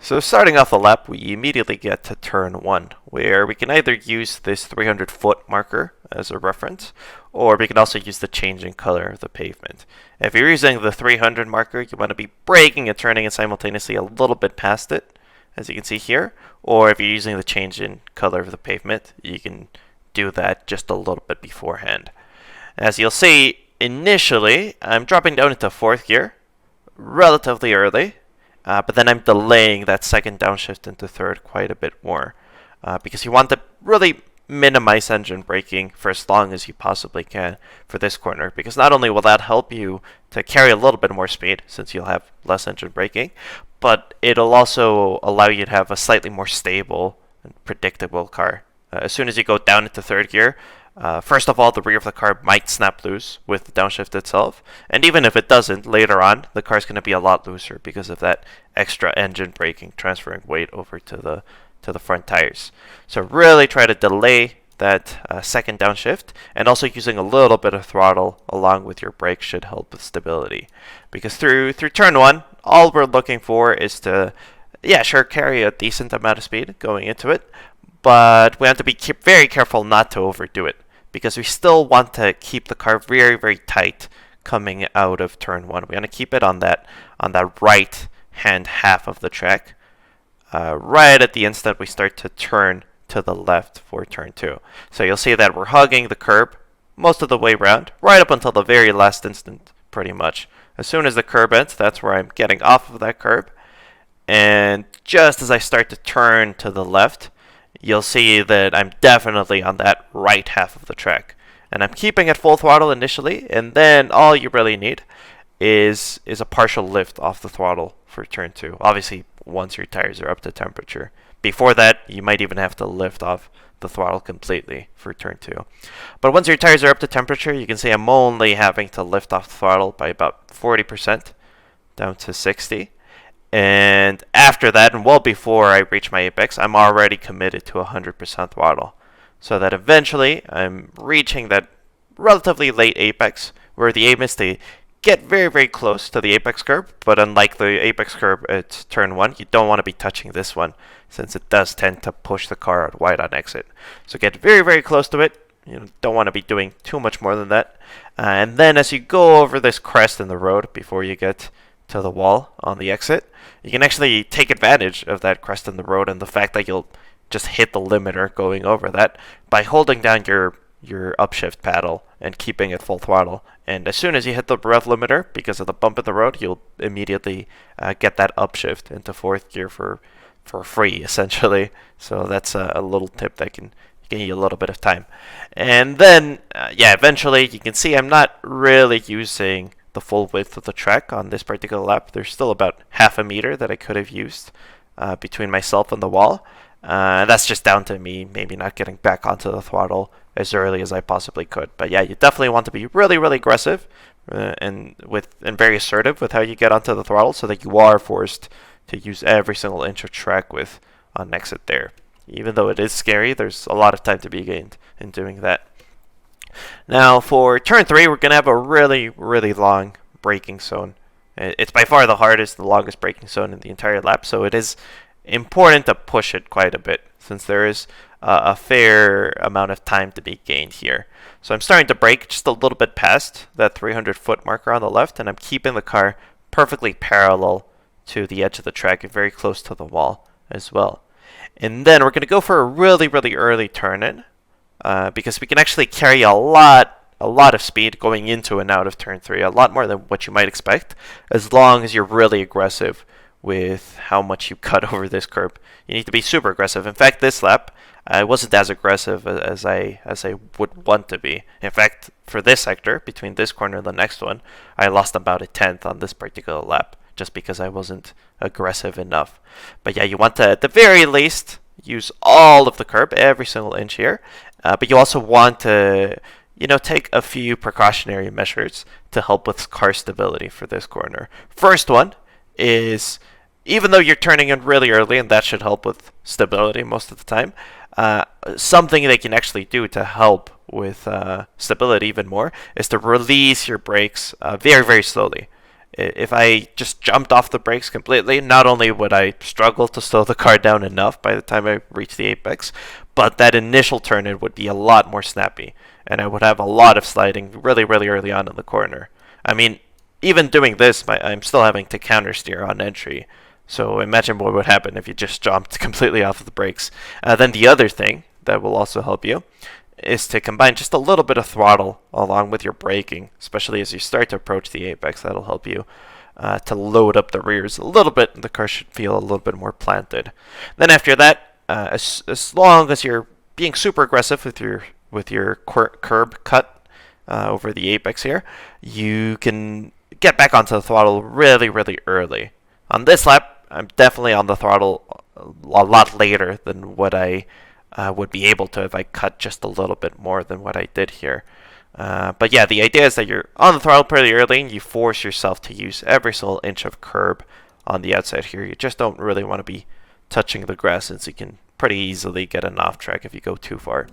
So starting off the lap, we immediately get to turn 1, where we can either use this 300-foot marker as a reference, or we can also use the changing color of the pavement. If you're using the 300 marker, you want to be braking and turning it simultaneously a little bit past it, as you can see here, or if you're using the change in color of the pavement, you can do that just a little bit beforehand. As you'll see, initially, I'm dropping down into 4th gear relatively early, but then I'm delaying that second downshift into 3rd quite a bit more, because you want to really minimize engine braking for as long as you possibly can for this corner, because not only will that help you to carry a little bit more speed since you'll have less engine braking, but it'll also allow you to have a slightly more stable and predictable car. As soon as you go down into 3rd gear, first of all, the rear of the car might snap loose with the downshift itself, and even if it doesn't, later on, the car's going to be a lot looser because of that extra engine braking, transferring weight over to the front tires. So really try to delay that second downshift, and also using a little bit of throttle along with your brakes should help with stability. Because through turn 1, all we're looking for is to, yeah, sure, carry a decent amount of speed going into it, but we have to be very careful not to overdo it, because we still want to keep the car very, very tight coming out of turn 1. We want to keep it on that right hand half of the track, right at the instant we start to turn to the left for turn 2. So you'll see that we're hugging the curb most of the way around, right up until the very last instant, pretty much. As soon as the curb ends, that's where I'm getting off of that curb, and just as I start to turn to the left, you'll see that I'm definitely on that right half of the track. And I'm keeping it full throttle initially, and then all you really need is a partial lift off the throttle for turn 2. Obviously, once your tires are up to temperature. Before that, you might even have to lift off the throttle completely for turn 2. But once your tires are up to temperature, you can see I'm only having to lift off the throttle by about 40% down to 60. And after that, and well before I reach my apex, I'm already committed to 100% throttle. So that eventually I'm reaching that relatively late apex, where the aim is to get very, very close to the apex curb. But unlike the apex curb at turn 1, you don't want to be touching this one, since it does tend to push the car out wide on exit. So get very, very close to it. You don't want to be doing too much more than that. And then as you go over this crest in the road before you get to the wall on the exit, you can actually take advantage of that crest in the road and the fact that you'll just hit the limiter going over that by holding down your upshift paddle and keeping it full throttle. And as soon as you hit the rev limiter, because of the bump in the road, you'll immediately get that upshift into 4th gear for free, essentially. So that's a little tip that can give you a little bit of time. And then, eventually you can see I'm not really using the full width of the track on this particular lap. There's still about half a meter that I could have used between myself and the wall. That's just down to me maybe not getting back onto the throttle as early as I possibly could. But yeah, you definitely want to be really, really aggressive and very assertive with how you get onto the throttle, so that you are forced to use every single inch of track width on exit there. Even though it is scary, there's a lot of time to be gained in doing that. Now for turn 3, we're going to have a really, really long braking zone. It's by far the hardest, the longest braking zone in the entire lap, so it is important to push it quite a bit, since there is a fair amount of time to be gained here. So I'm starting to brake just a little bit past that 300-foot marker on the left, and I'm keeping the car perfectly parallel to the edge of the track and very close to the wall as well. And then we're going to go for a really, really early turn-in, because we can actually carry a lot of speed going into and out of turn 3, a lot more than what you might expect, as long as you're really aggressive with how much you cut over this curb. You need to be super aggressive. In fact, this lap, I wasn't as aggressive as I would want to be. In fact, for this sector, between this corner and the next one, I lost about a tenth on this particular lap, just because I wasn't aggressive enough. But yeah, you want to, at the very least, use all of the curb, every single inch here. But you also want to, take a few precautionary measures to help with car stability for this corner. First one is, even though you're turning in really early, and that should help with stability most of the time, something they can actually do to help with stability even more is to release your brakes very, very slowly. If I just jumped off the brakes completely, not only would I struggle to slow the car down enough by the time I reach the apex, but that initial turn it would be a lot more snappy, and I would have a lot of sliding really, really early on in the corner. I mean, even doing this, I'm still having to counter steer on entry. So imagine what would happen if you just jumped completely off of the brakes. Then the other thing that will also help you is to combine just a little bit of throttle along with your braking, especially as you start to approach the apex. That'll help you to load up the rears a little bit. The car should feel a little bit more planted. Then after that, as long as you're being super aggressive with your curb cut over the apex here, you can get back onto the throttle really, really early. On this lap, I'm definitely on the throttle a lot later than what I would be able to if I cut just a little bit more than what I did here. But yeah, the idea is that you're on the throttle pretty early and you force yourself to use every single inch of curb on the outside here. You just don't really want to be touching the grass, since you can pretty easily get an off track if you go too far.